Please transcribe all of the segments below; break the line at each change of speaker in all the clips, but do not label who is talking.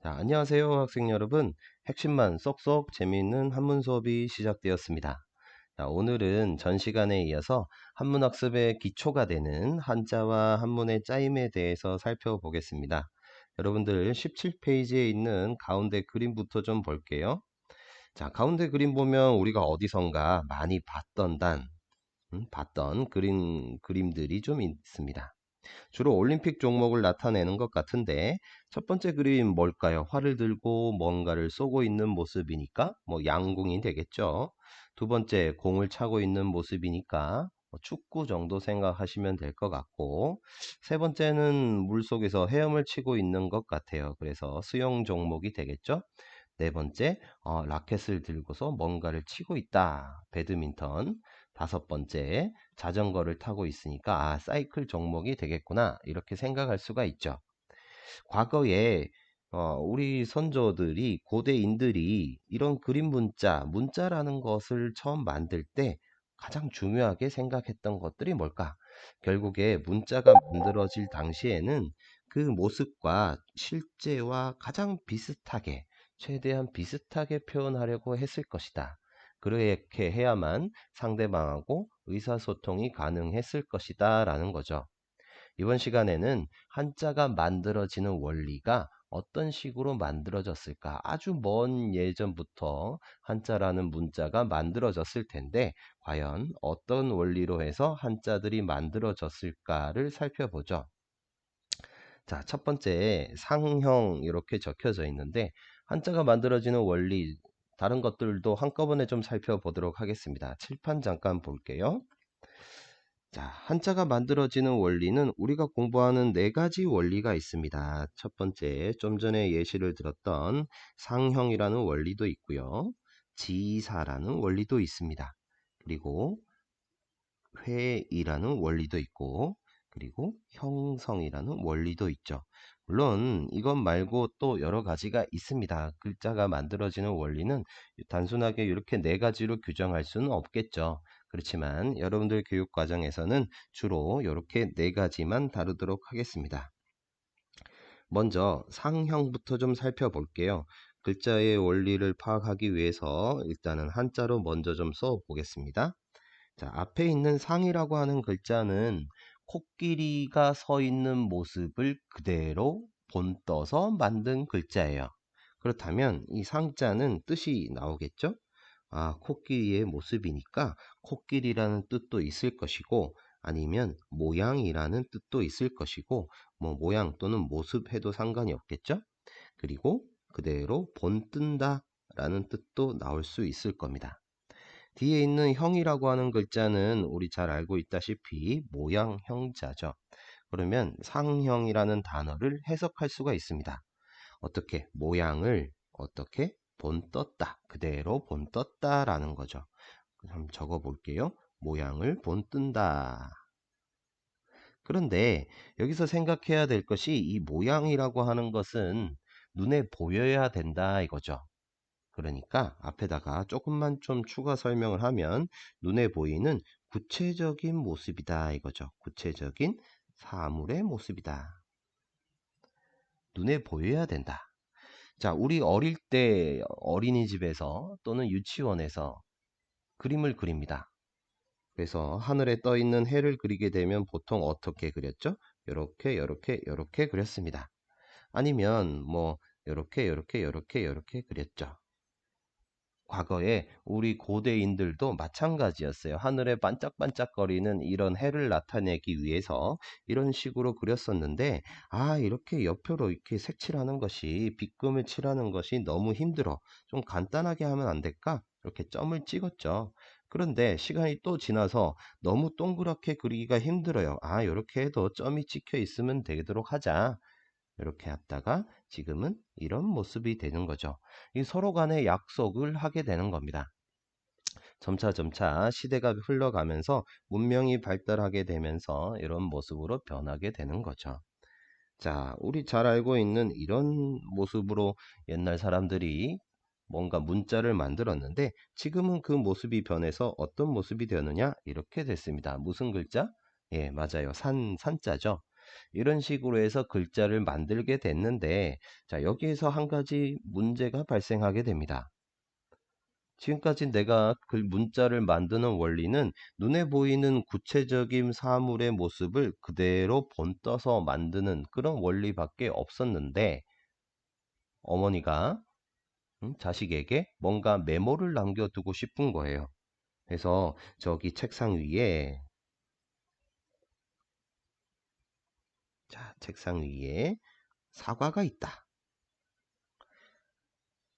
자, 안녕하세요, 학생 여러분. 핵심만 쏙쏙 재미있는 한문 수업이 시작되었습니다. 자, 오늘은 전 시간에 이어서 한문 학습의 기초가 되는 한자와 한문의 짜임에 대해서 살펴보겠습니다. 여러분들 17페이지에 있는 가운데 그림부터 좀 볼게요. 자, 가운데 그림 보면 우리가 어디선가 많이 봤던 봤던 그림들이 좀 있습니다. 주로 올림픽 종목을 나타내는 것 같은데 첫 번째 그림 뭘까요? 활을 들고 뭔가를 쏘고 있는 모습이니까 양궁이 되겠죠. 두 번째 공을 차고 있는 모습이니까 축구 정도 생각하시면 될 것 같고, 세 번째는 물속에서 헤엄을 치고 있는 것 같아요. 그래서 수영 종목이 되겠죠. 네 번째, 라켓을 들고서 뭔가를 치고 있다. 배드민턴. 다섯 번째, 자전거를 타고 있으니까 사이클 종목이 되겠구나. 이렇게 생각할 수가 있죠. 과거에 우리 선조들이 고대인들이 이런 그림 문자라는 것을 처음 만들 때 가장 중요하게 생각했던 것들이 뭘까? 결국에 문자가 만들어질 당시에는 그 모습과 실제와 가장 비슷하게, 최대한 비슷하게 표현하려고 했을 것이다. 그렇게 해야만 상대방하고 의사소통이 가능했을 것이다 라는 거죠. 이번 시간에는 한자가 만들어지는 원리가 어떤 식으로 만들어졌을까? 아주 먼 예전부터 한자라는 문자가 만들어졌을 텐데 과연 어떤 원리로 해서 한자들이 만들어졌을까를 살펴보죠. 자, 첫 번째 상형 이렇게 적혀져 있는데 한자가 만들어지는 원리 다른 것들도 한꺼번에 좀 살펴보도록 하겠습니다. 칠판 잠깐 볼게요. 자, 한자가 만들어지는 원리는 우리가 공부하는 네 가지 원리가 있습니다. 첫 번째, 좀 전에 예시를 들었던 상형이라는 원리도 있고요. 지사라는 원리도 있습니다. 그리고 회의라는 원리도 있고, 그리고 형성이라는 원리도 있죠. 물론 이것 말고 또 여러 가지가 있습니다. 글자가 만들어지는 원리는 단순하게 이렇게 네 가지로 규정할 수는 없겠죠. 그렇지만 여러분들 교육 과정에서는 주로 이렇게 네 가지만 다루도록 하겠습니다. 먼저 상형부터 좀 살펴볼게요. 글자의 원리를 파악하기 위해서 일단은 한자로 먼저 좀 써 보겠습니다. 자, 앞에 있는 상이라고 하는 글자는 코끼리가 서 있는 모습을 그대로 본떠서 만든 글자예요. 그렇다면 이 상자는 뜻이 나오겠죠? 코끼리의 모습이니까 코끼리라는 뜻도 있을 것이고 아니면 모양이라는 뜻도 있을 것이고 모양 또는 모습 해도 상관이 없겠죠? 그리고 그대로 본뜬다 라는 뜻도 나올 수 있을 겁니다. 뒤에 있는 형이라고 하는 글자는 우리 잘 알고 있다시피 모양 형자죠. 그러면 상형이라는 단어를 해석할 수가 있습니다. 어떻게? 모양을 어떻게? 본떴다. 그대로 본떴다 라는 거죠. 한번 적어 볼게요. 모양을 본뜬다. 그런데 여기서 생각해야 될 것이 이 모양이라고 하는 것은 눈에 보여야 된다 이거죠. 그러니까 앞에다가 조금만 좀 추가 설명을 하면 눈에 보이는 구체적인 모습이다 이거죠. 구체적인 사물의 모습이다. 눈에 보여야 된다. 자, 우리 어릴 때 어린이집에서 또는 유치원에서 그림을 그립니다. 그래서 하늘에 떠 있는 해를 그리게 되면 보통 어떻게 그렸죠? 요렇게 요렇게 요렇게 그렸습니다. 아니면 요렇게 요렇게 요렇게 요렇게 그렸죠. 과거에 우리 고대인들도 마찬가지였어요. 하늘에 반짝반짝거리는 이런 해를 나타내기 위해서 이런 식으로 그렸었는데, 이렇게 옆으로 이렇게 색칠하는 것이, 빗금을 칠하는 것이 너무 힘들어. 좀 간단하게 하면 안 될까? 이렇게 점을 찍었죠. 그런데 시간이 또 지나서 너무 동그랗게 그리기가 힘들어요. 이렇게 해도 점이 찍혀 있으면 되도록 하자. 이렇게 했다가 지금은 이런 모습이 되는 거죠. 이 서로 간의 약속을 하게 되는 겁니다. 점차 시대가 흘러가면서 문명이 발달하게 되면서 이런 모습으로 변하게 되는 거죠. 자, 우리 잘 알고 있는 이런 모습으로 옛날 사람들이 뭔가 문자를 만들었는데 지금은 그 모습이 변해서 어떤 모습이 되느냐? 이렇게 됐습니다. 무슨 글자? 예, 맞아요. 산자죠. 이런 식으로 해서 글자를 만들게 됐는데, 자, 여기에서 한 가지 문제가 발생하게 됩니다. 지금까지 내가 그 문자를 만드는 원리는 눈에 보이는 구체적인 사물의 모습을 그대로 본떠서 만드는 그런 원리밖에 없었는데, 어머니가 자식에게 뭔가 메모를 남겨두고 싶은 거예요. 그래서 저기 책상 위에, 자, 책상 위에 사과가 있다.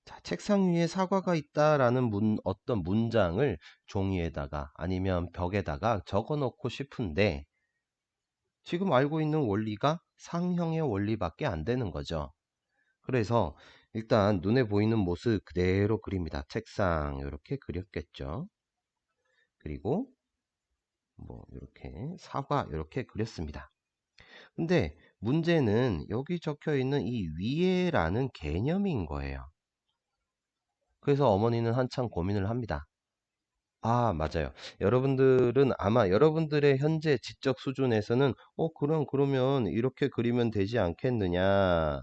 자, 책상 위에 사과가 있다라는 어떤 문장을 종이에다가 아니면 벽에다가 적어 놓고 싶은데, 지금 알고 있는 원리가 상형의 원리밖에 안 되는 거죠. 그래서 일단 눈에 보이는 모습 그대로 그립니다. 책상 이렇게 그렸겠죠. 그리고 뭐 이렇게 사과 이렇게 그렸습니다. 근데 문제는 여기 적혀 있는 이 위에라는 개념인 거예요. 그래서 어머니는 한참 고민을 합니다. 아, 맞아요. 여러분들은 아마 여러분들의 현재 지적 수준에서는 그러면 이렇게 그리면 되지 않겠느냐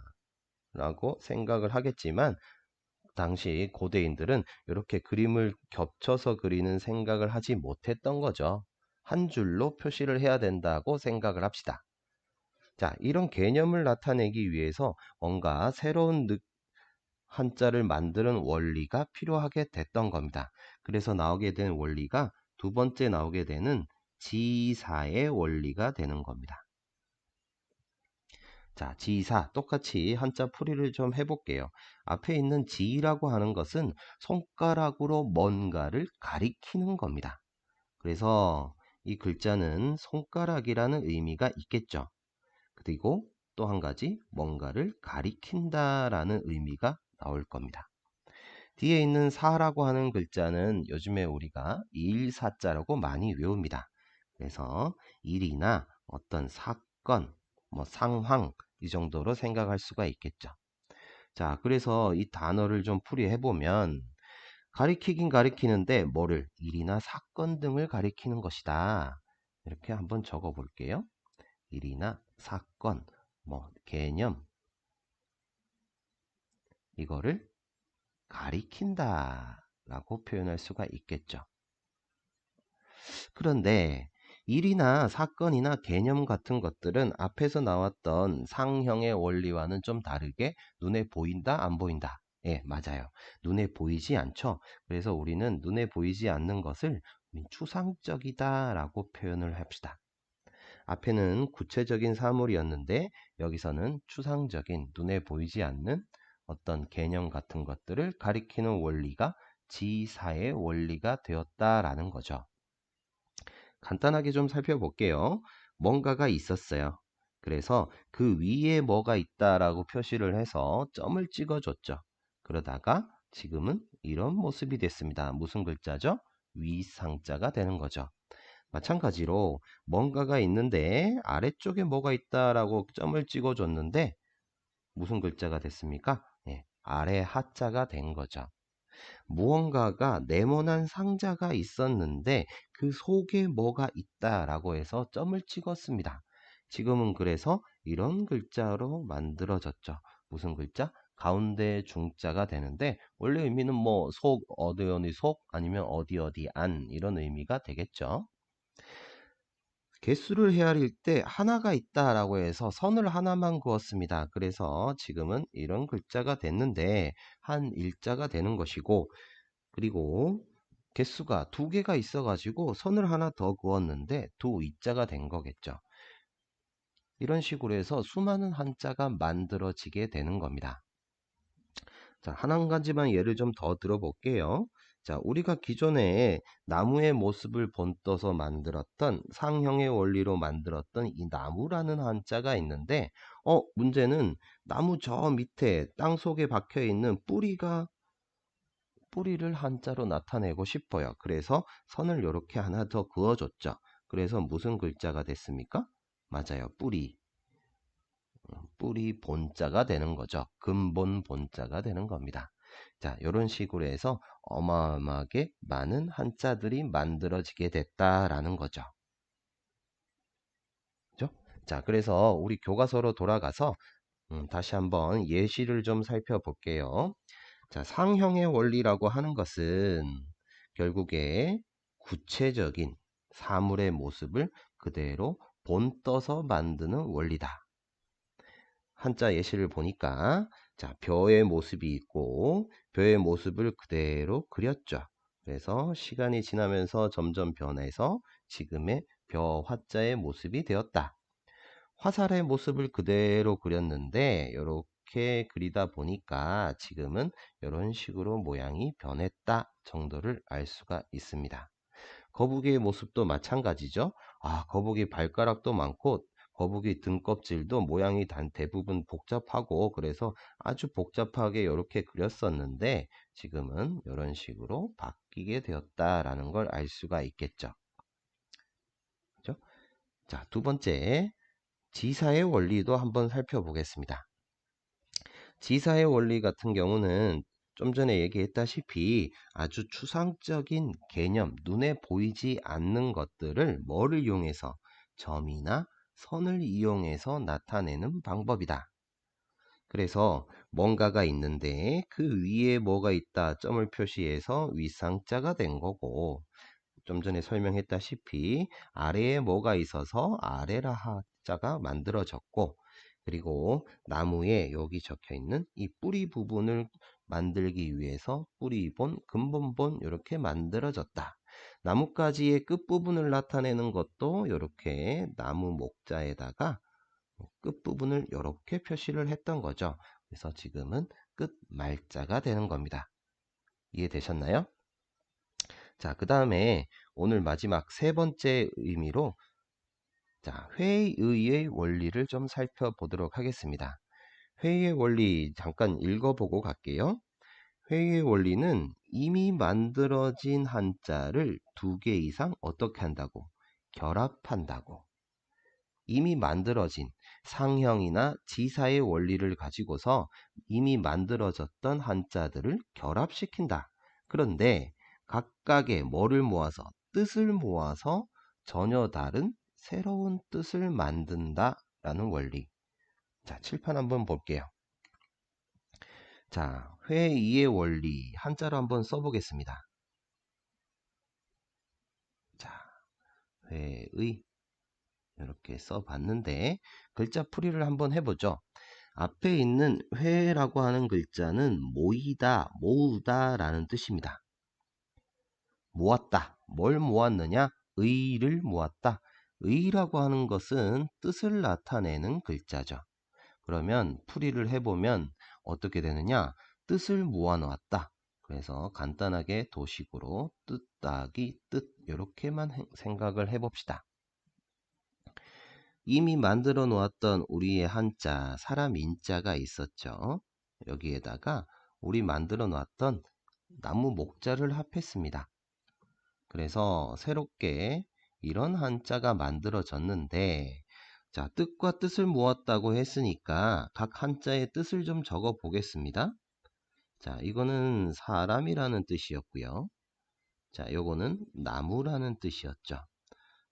라고 생각을 하겠지만, 당시 고대인들은 이렇게 그림을 겹쳐서 그리는 생각을 하지 못했던 거죠. 한 줄로 표시를 해야 된다고 생각을 합시다. 자, 이런 개념을 나타내기 위해서 뭔가 새로운 한자를 만드는 원리가 필요하게 됐던 겁니다. 그래서 나오게 된 원리가 두 번째 나오게 되는 지사의 원리가 되는 겁니다. 자, 지사 똑같이 한자 풀이를 좀 해볼게요. 앞에 있는 지라고 하는 것은 손가락으로 뭔가를 가리키는 겁니다. 그래서 이 글자는 손가락이라는 의미가 있겠죠. 그리고 또 한 가지 뭔가를 가리킨다라는 의미가 나올 겁니다. 뒤에 있는 사라고 하는 글자는 요즘에 우리가 일사자라고 많이 외웁니다. 그래서 일이나 어떤 사건, 뭐 상황 이 정도로 생각할 수가 있겠죠. 자, 그래서 이 단어를 좀 풀이해 보면 가리키긴 가리키는데 뭐를 일이나 사건 등을 가리키는 것이다. 이렇게 한번 적어 볼게요. 일이나 사건, 뭐 개념 이거를 가리킨다 라고 표현할 수가 있겠죠. 그런데 일이나 사건이나 개념 같은 것들은 앞에서 나왔던 상형의 원리와는 좀 다르게 눈에 보인다, 안 보인다? 예, 맞아요. 눈에 보이지 않죠. 그래서 우리는 눈에 보이지 않는 것을 추상적이다 라고 표현을 합시다. 앞에는 구체적인 사물이었는데 여기서는 추상적인 눈에 보이지 않는 어떤 개념 같은 것들을 가리키는 원리가 지사의 원리가 되었다라는 거죠. 간단하게 좀 살펴볼게요. 뭔가가 있었어요. 그래서 그 위에 뭐가 있다라고 표시를 해서 점을 찍어줬죠. 그러다가 지금은 이런 모습이 됐습니다. 무슨 글자죠? 위상자가 되는 거죠. 마찬가지로 뭔가가 있는데 아래쪽에 뭐가 있다라고 점을 찍어줬는데 무슨 글자가 됐습니까? 네, 아래 하자가 된 거죠. 무언가가 네모난 상자가 있었는데 그 속에 뭐가 있다라고 해서 점을 찍었습니다. 지금은 그래서 이런 글자로 만들어졌죠. 무슨 글자? 가운데 중자가 되는데 원래 의미는 뭐 속, 어디 어디 속 아니면 어디 어디 안 이런 의미가 되겠죠. 개수를 헤아릴 때 하나가 있다라고 해서 선을 하나만 그었습니다. 그래서 지금은 이런 글자가 됐는데 한 일자가 되는 것이고, 그리고 개수가 두 개가 있어가지고 선을 하나 더 그었는데 두 이자가 된 거겠죠. 이런 식으로 해서 수많은 한자가 만들어지게 되는 겁니다. 자, 한 가지만 예를 좀 더 들어볼게요. 자, 우리가 기존에 나무의 모습을 본떠서 만들었던 상형의 원리로 만들었던 이 나무라는 한자가 있는데, 문제는 나무 저 밑에 땅 속에 박혀 있는 뿌리를 한자로 나타내고 싶어요. 그래서 선을 이렇게 하나 더 그어줬죠. 그래서 무슨 글자가 됐습니까? 맞아요. 뿌리. 뿌리 본자가 되는 거죠. 근본 본자가 되는 겁니다. 자, 이런 식으로 해서 어마어마하게 많은 한자들이 만들어지게 됐다라는 거죠. 그죠? 자, 그래서 우리 교과서로 돌아가서 다시 한번 예시를 좀 살펴볼게요. 자, 상형의 원리라고 하는 것은 결국에 구체적인 사물의 모습을 그대로 본떠서 만드는 원리다. 한자 예시를 보니까 자, 벼의 모습이 있고 벼의 모습을 그대로 그렸죠. 그래서 시간이 지나면서 점점 변해서 지금의 벼 화자의 모습이 되었다. 화살의 모습을 그대로 그렸는데 이렇게 그리다 보니까 지금은 이런 식으로 모양이 변했다 정도를 알 수가 있습니다. 거북이의 모습도 마찬가지죠. 거북이 발가락도 많고 거북이 등껍질도 모양이 대부분 복잡하고 그래서 아주 복잡하게 이렇게 그렸었는데 지금은 이런 식으로 바뀌게 되었다라는 걸 알 수가 있겠죠. 그죠? 자, 두 번째, 지사의 원리도 한번 살펴보겠습니다. 지사의 원리 같은 경우는 좀 전에 얘기했다시피 아주 추상적인 개념, 눈에 보이지 않는 것들을 뭐를 이용해서 점이나 선을 이용해서 나타내는 방법이다. 그래서 뭔가가 있는데 그 위에 뭐가 있다 점을 표시해서 위상자가 된 거고 좀 전에 설명했다시피 아래에 뭐가 있어서 아래라 하자가 만들어졌고 그리고 나무에 여기 적혀 있는 이 뿌리 부분을 만들기 위해서 뿌리본, 근본본 이렇게 만들어졌다. 나뭇가지의 끝부분을 나타내는 것도 이렇게 나무 목자에다가 끝부분을 이렇게 표시를 했던 거죠. 그래서 지금은 끝말자가 되는 겁니다. 이해되셨나요? 자, 그 다음에 오늘 마지막 세 번째 의미로 자, 회의의 원리를 좀 살펴보도록 하겠습니다. 회의의 원리 잠깐 읽어보고 갈게요. 회의의 원리는 이미 만들어진 한자를 두 개 이상 어떻게 한다고? 결합한다고. 이미 만들어진 상형이나 지사의 원리를 가지고서 이미 만들어졌던 한자들을 결합시킨다. 그런데 각각의 뭐를 모아서 뜻을 모아서 전혀 다른 새로운 뜻을 만든다라는 원리. 자, 칠판 한번 볼게요. 자, 회의의 원리 한자로 한번 써보겠습니다. 자, 회의 이렇게 써봤는데 글자 풀이를 한번 해보죠. 앞에 있는 회라고 하는 글자는 모이다, 모으다 라는 뜻입니다. 모았다. 뭘 모았느냐? 의를 모았다. 의라고 하는 것은 뜻을 나타내는 글자죠. 그러면 풀이를 해보면 어떻게 되느냐? 뜻을 모아놓았다. 그래서 간단하게 도식으로 뜻, 따기, 뜻 이렇게만 생각을 해봅시다. 이미 만들어 놓았던 우리의 한자, 사람 인자가 있었죠. 여기에다가 우리 만들어 놨던 나무 목자를 합했습니다. 그래서 새롭게 이런 한자가 만들어졌는데 자, 뜻과 뜻을 모았다고 했으니까 각 한자의 뜻을 좀 적어 보겠습니다. 자, 이거는 사람이라는 뜻이었고요. 자, 요거는 나무라는 뜻이었죠.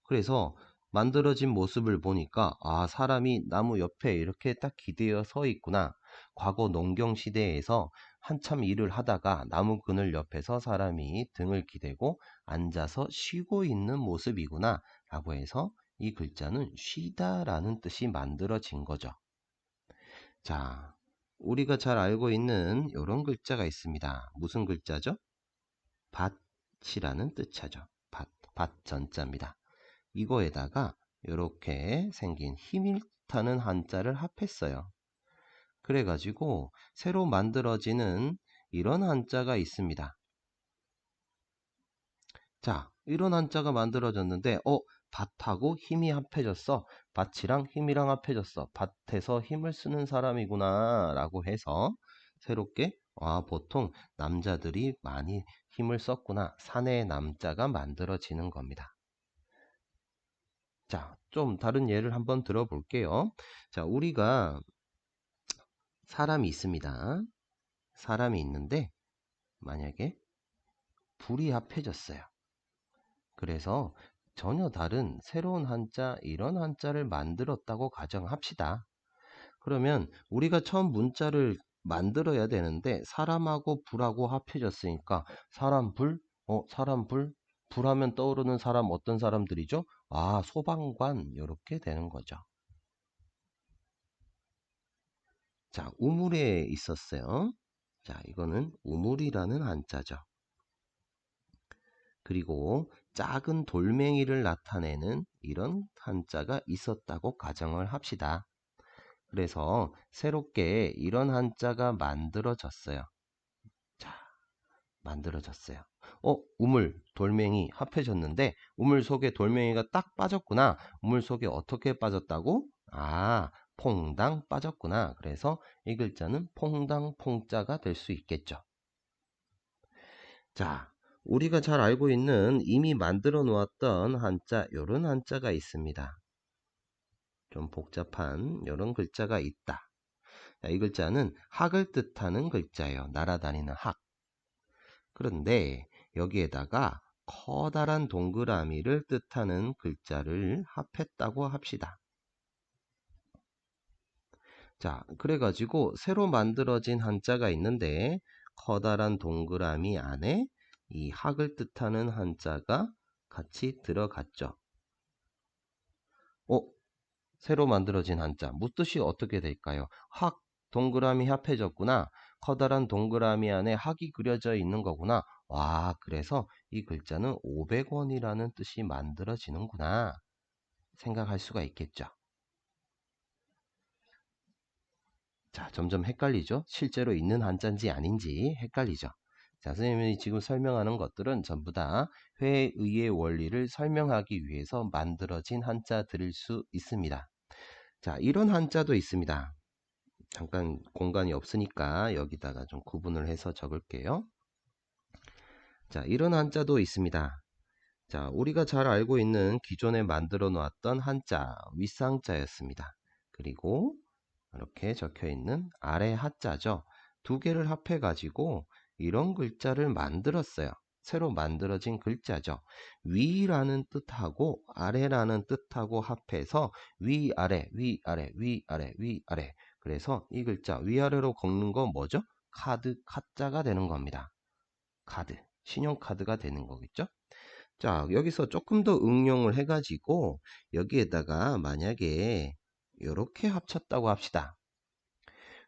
그래서 만들어진 모습을 보니까 사람이 나무 옆에 이렇게 딱 기대어 서 있구나. 과거 농경 시대에서 한참 일을 하다가 나무 그늘 옆에서 사람이 등을 기대고 앉아서 쉬고 있는 모습이구나 라고 해서 이 글자는 쉬다라는 뜻이 만들어진 거죠. 자, 우리가 잘 알고 있는 이런 글자가 있습니다. 무슨 글자죠? 밭이라는 뜻이죠. 밭 전자입니다. 이거에다가 이렇게 생긴 힘이 타는 한자를 합했어요. 그래가지고 새로 만들어지는 이런 한자가 있습니다. 자, 이런 한자가 만들어졌는데 밭하고 힘이 합해졌어. 밭이랑 힘이랑 합해졌어. 밭에서 힘을 쓰는 사람이구나 라고 해서 새롭게 보통 남자들이 많이 힘을 썼구나. 사내의 남자가 만들어지는 겁니다. 자, 좀 다른 예를 한번 들어볼게요. 자, 우리가 사람이 있습니다. 사람이 있는데 만약에 불이 합해졌어요. 그래서 전혀 다른 새로운 한자, 이런 한자를 만들었다고 가정합시다. 그러면 우리가 처음 문자를 만들어야 되는데 사람하고 불하고 합해졌으니까 사람 불, 사람 불, 불하면 떠오르는 사람 어떤 사람들이죠? 아, 소방관 이렇게 되는 거죠. 자, 우물에 있었어요. 자, 이거는 우물이라는 한자죠. 그리고 작은 돌멩이를 나타내는 이런 한자가 있었다고 가정을 합시다. 그래서 새롭게 이런 한자가 만들어졌어요. 자, 만들어졌어요. 우물, 돌멩이 합해졌는데 우물 속에 돌멩이가 딱 빠졌구나. 우물 속에 어떻게 빠졌다고? 아, 퐁당 빠졌구나. 그래서 이 글자는 퐁당 퐁자가 될 수 있겠죠. 자, 우리가 잘 알고 있는 이미 만들어 놓았던 한자, 요런 한자가 있습니다. 좀 복잡한 요런 글자가 있다. 자, 이 글자는 학을 뜻하는 글자예요. 날아다니는 학. 그런데 여기에다가 커다란 동그라미를 뜻하는 글자를 합했다고 합시다. 자, 그래가지고 새로 만들어진 한자가 있는데 커다란 동그라미 안에 이 학을 뜻하는 한자가 같이 들어갔죠. 새로 만들어진 한자, 무뜻이 어떻게 될까요? 학, 동그라미 합해졌구나. 커다란 동그라미 안에 학이 그려져 있는 거구나. 와, 그래서 이 글자는 500원이라는 뜻이 만들어지는구나. 생각할 수가 있겠죠. 자, 점점 헷갈리죠? 실제로 있는 한자인지 아닌지 헷갈리죠? 자, 선생님이 지금 설명하는 것들은 전부 다 회의의 원리를 설명하기 위해서 만들어진 한자들일 수 있습니다. 자, 이런 한자도 있습니다. 잠깐 공간이 없으니까 여기다가 좀 구분을 해서 적을게요. 자, 이런 한자도 있습니다. 자, 우리가 잘 알고 있는 기존에 만들어 놓았던 한자, 윗상자였습니다. 그리고 이렇게 적혀 있는 아래 하자죠. 두 개를 합해 가지고 이런 글자를 만들었어요. 새로 만들어진 글자죠. 위라는 뜻하고 아래라는 뜻하고 합해서 위아래, 위아래, 위아래, 위아래. 그래서 이 글자 위아래로 걷는 거 뭐죠? 카드, 카자가 되는 겁니다. 카드, 신용카드가 되는 거겠죠? 자, 여기서 조금 더 응용을 해가지고 여기에다가 만약에 이렇게 합쳤다고 합시다.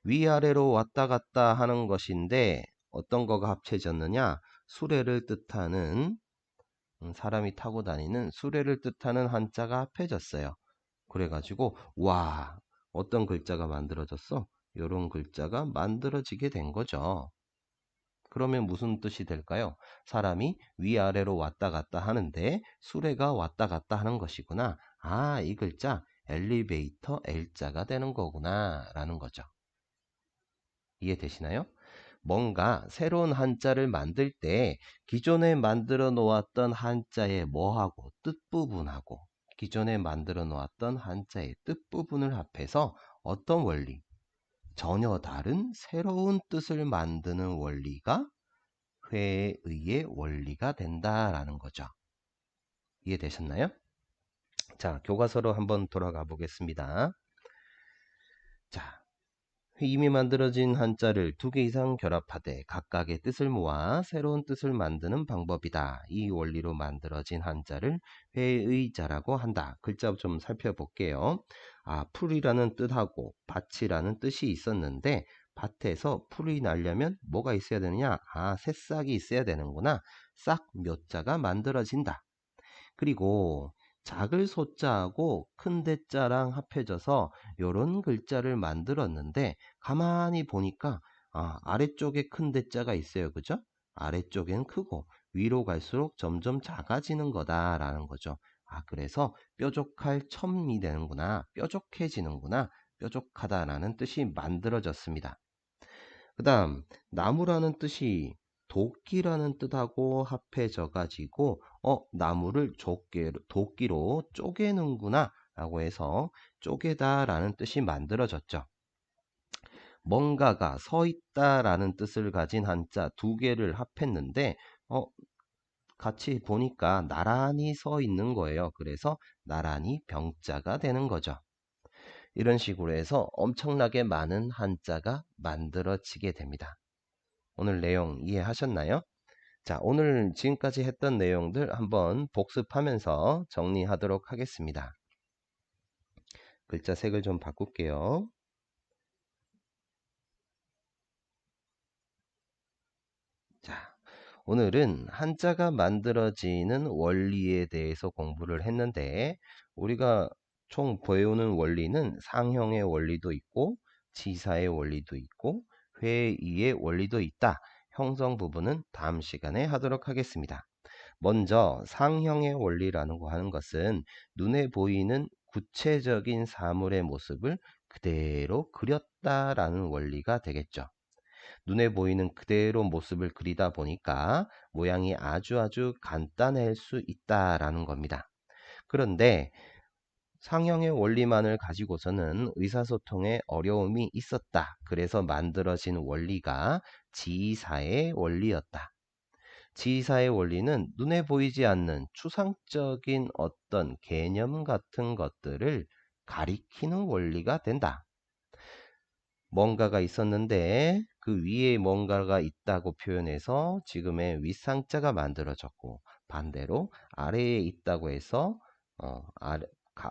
위아래로 왔다 갔다 하는 것인데 어떤 거가 합쳐졌느냐? 수레를 뜻하는 사람이 타고 다니는 수레를 뜻하는 한자가 합해졌어요. 그래가지고 와, 어떤 글자가 만들어졌어? 이런 글자가 만들어지게 된 거죠. 그러면 무슨 뜻이 될까요? 사람이 위아래로 왔다 갔다 하는데 수레가 왔다 갔다 하는 것이구나. 아, 이 글자 엘리베이터 L자가 되는 거구나 라는 거죠. 이해되시나요? 뭔가 새로운 한자를 만들 때 기존에 만들어 놓았던 한자의 뭐하고 뜻부분하고 기존에 만들어 놓았던 한자의 뜻부분을 합해서 어떤 원리, 전혀 다른 새로운 뜻을 만드는 원리가 회의의 원리가 된다라는 거죠. 이해되셨나요? 자, 교과서로 한번 돌아가 보겠습니다. 자, 이미 만들어진 한자를 두 개 이상 결합하되 각각의 뜻을 모아 새로운 뜻을 만드는 방법이다. 이 원리로 만들어진 한자를 회의자라고 한다. 글자 좀 살펴볼게요. 아, 풀이라는 뜻하고 밭이라는 뜻이 있었는데 밭에서 풀이 나려면 뭐가 있어야 되느냐? 아, 새싹이 있어야 되는구나. 싹 묘자가 만들어진다. 그리고 작을 소자하고 큰 대자랑 합해져서 요런 글자를 만들었는데 가만히 보니까 아래쪽에 큰 대자가 있어요. 그죠? 아래쪽엔 크고 위로 갈수록 점점 작아지는 거다라는 거죠. 아, 그래서 뾰족할 첨이 되는구나. 뾰족해지는구나. 뾰족하다라는 뜻이 만들어졌습니다. 그 다음 나무라는 뜻이 도끼라는 뜻하고 합해져 가지고 나무를 도끼로 쪼개는구나 라고 해서 쪼개다 라는 뜻이 만들어졌죠. 뭔가가 서 있다 라는 뜻을 가진 한자 두 개를 합했는데 같이 보니까 나란히 서 있는 거예요. 그래서 나란히 병자가 되는 거죠. 이런 식으로 해서 엄청나게 많은 한자가 만들어지게 됩니다. 오늘 내용 이해하셨나요? 자, 오늘 지금까지 했던 내용들 한번 복습하면서 정리하도록 하겠습니다. 글자 색을 좀 바꿀게요. 자, 오늘은 한자가 만들어지는 원리에 대해서 공부를 했는데, 우리가 총 배우는 원리는 상형의 원리도 있고 지사의 원리도 있고 회의의 원리도 있다. 형성 부분은 다음 시간에 하도록 하겠습니다. 먼저 상형의 원리라는 거 하는 것은 눈에 보이는 구체적인 사물의 모습을 그대로 그렸다라는 원리가 되겠죠. 눈에 보이는 그대로 모습을 그리다 보니까 모양이 아주 간단할 수 있다라는 겁니다. 그런데 상형의 원리만을 가지고서는 의사소통에 어려움이 있었다. 그래서 만들어진 원리가 지사의 원리였다. 지사의 원리는 눈에 보이지 않는 추상적인 어떤 개념 같은 것들을 가리키는 원리가 된다. 뭔가가 있었는데 그 위에 뭔가가 있다고 표현해서 지금의 윗상자가 만들어졌고, 반대로 아래에 있다고 해서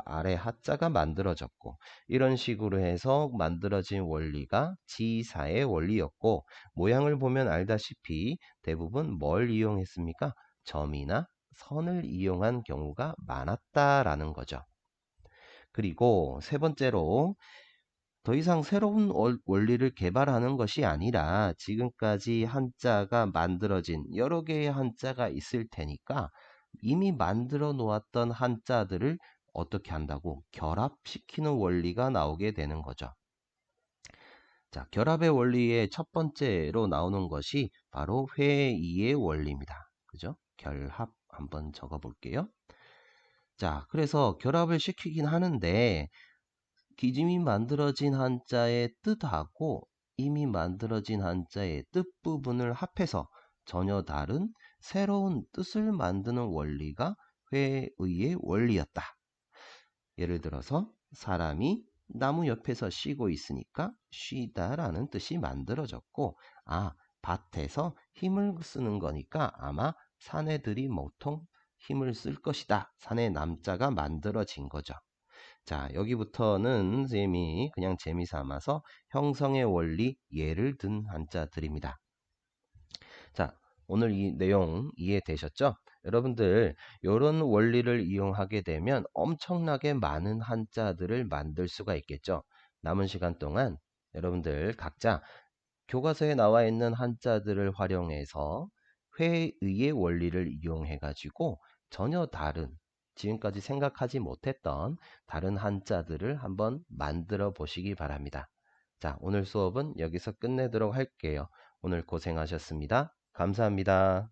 아래 하자가 만들어졌고, 이런 식으로 해서 만들어진 원리가 지사의 원리였고, 모양을 보면 알다시피 대부분 뭘 이용했습니까? 점이나 선을 이용한 경우가 많았다라는 거죠. 그리고 세 번째로, 더 이상 새로운 원리를 개발하는 것이 아니라 지금까지 한자가 만들어진 여러 개의 한자가 있을 테니까 이미 만들어 놓았던 한자들을 어떻게 한다고? 결합시키는 원리가 나오게 되는 거죠. 자, 결합의 원리의 첫 번째로 나오는 것이 바로 회의의 원리입니다. 그죠? 결합 한번 적어 볼게요. 자, 그래서 결합을 시키긴 하는데 이미 만들어진 한자의 뜻하고 이미 만들어진 한자의 뜻 부분을 합해서 전혀 다른 새로운 뜻을 만드는 원리가 회의의 원리였다. 예를 들어서 사람이 나무 옆에서 쉬고 있으니까 쉬다라는 뜻이 만들어졌고, 밭에서 힘을 쓰는 거니까 아마 사내들이 보통 힘을 쓸 것이다. 사내 남자가 만들어진 거죠. 자, 여기부터는 선생님이 그냥 재미삼아서 형성의 원리 예를 든 한자들입니다. 자, 오늘 이 내용 이해되셨죠? 여러분들 이런 원리를 이용하게 되면 엄청나게 많은 한자들을 만들 수가 있겠죠. 남은 시간 동안 여러분들 각자 교과서에 나와 있는 한자들을 활용해서 회의의 원리를 이용해 가지고 전혀 다른, 지금까지 생각하지 못했던 다른 한자들을 한번 만들어 보시기 바랍니다. 자, 오늘 수업은 여기서 끝내도록 할게요. 오늘 고생하셨습니다. 감사합니다.